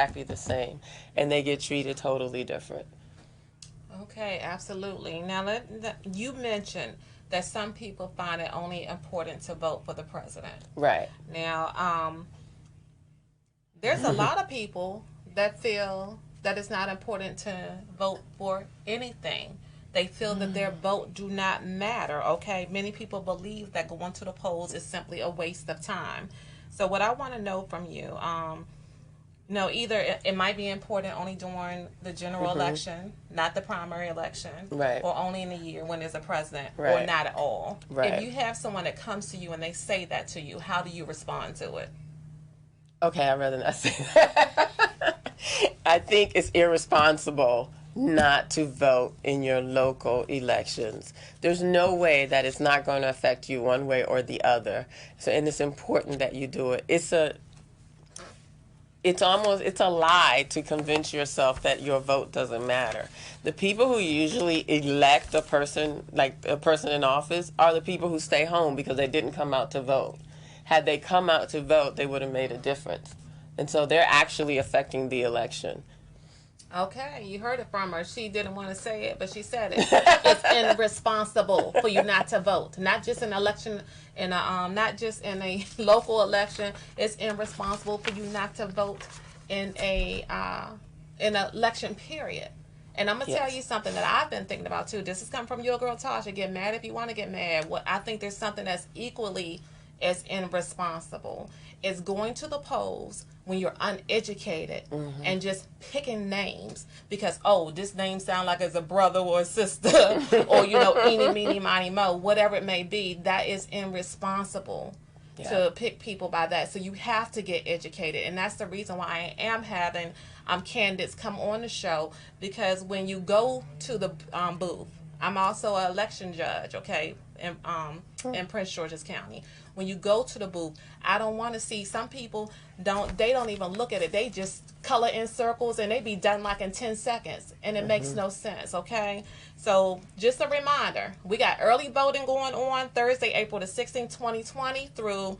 exactly the same, and they get treated totally different. Okay, absolutely. Now, you mentioned that some people find it only important to vote for the president. Right. Now, there's a lot of people that feel that it's not important to vote for anything. They feel that their vote do not matter. Okay, many people believe that going to the polls is simply a waste of time. So, what I want to know from you, no, either it might be important only during the general election, not the primary election, Right. or only in the year when there's a president, or Right. not at all. Right. If you have someone that comes to you and they say that to you, how do you respond to it? Okay, I'd rather not say that. I think it's irresponsible not to vote in your local elections. There's no way that it's not going to affect you one way or the other. So, and it's important that you do it. It's a lie to convince yourself that your vote doesn't matter. The people who usually elect a person, like a person in office, are the people who stay home because they didn't come out to vote. Had they come out to vote, they would have made a difference. And so they're actually affecting the election. Okay, you heard it from her. She didn't want to say it, but she said it. It's irresponsible for you not to vote. Not just in election, not just in a local election. It's irresponsible for you not to vote in an election period. And I'm gonna tell you something that I've been thinking about too. This has come from your girl Tasha. Get mad if you want to get mad. What I think there's something that's equally as irresponsible is going to the polls when you're uneducated and just picking names because this name sounds like it's a brother or a sister or eeny meeny miny mo, whatever it may be. That is irresponsible to pick people by that. So you have to get educated, and that's the reason why I am having candidates come on the show, because when you go to the booth, I'm also an election judge, okay, in Prince George's County. When you go to the booth, I don't want to see some people don't even look at it. They just color in circles and they be done like in 10 seconds, and it makes no sense, okay? So just a reminder, we got early voting going on Thursday, April the 16th, 2020 through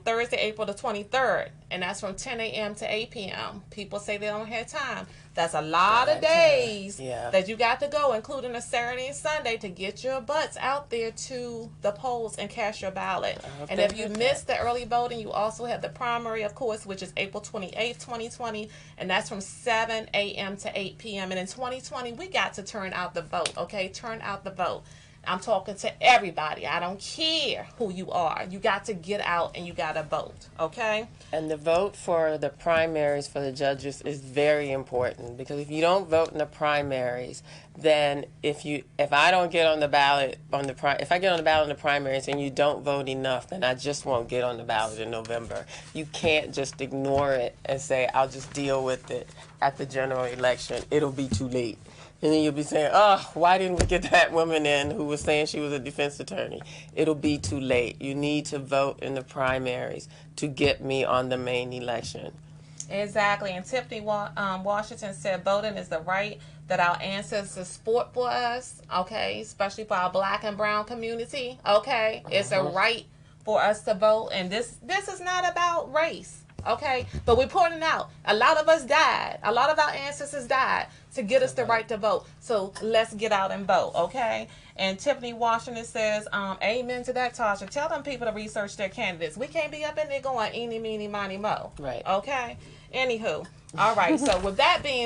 Thursday, April the 23rd, and that's from 10 a.m. to 8 p.m. People say they don't have time. That's a lot of days that you got to go, including a Saturday and Sunday, to get your butts out there to the polls and cast your ballot. And if you missed the early voting, you also have the primary, of course, which is April 28th, 2020, and that's from 7 a.m. to 8 p.m. And in 2020, we got to turn out the vote, okay? Turn out the vote. I'm talking to everybody. I don't care who you are. You got to get out and you got to vote, okay? And the vote for the primaries for the judges is very important, because if you don't vote in the primaries, then if I don't get on the ballot if I get on the ballot in the primaries and you don't vote enough, then I just won't get on the ballot in November. You can't just ignore it and say I'll just deal with it at the general election. It'll be too late. And then you'll be saying, why didn't we get that woman in who was saying she was a defense attorney? It'll be too late. You need to vote in the primaries to get me on the main election. Exactly. And Tiffany Washington said voting is the right that our ancestors fought for us, okay, especially for our black and brown community, okay? It's a right for us to vote. And this is not about race. Okay, but we're pointing out a lot of us died. A lot of our ancestors died to get us the right to vote. So let's get out and vote, okay? And Tiffany Washington says, amen to that, Tasha. Tell them people to research their candidates. We can't be up in there going eeny, meeny, miny, mo. Right. Okay? Anywho. All right. So with that being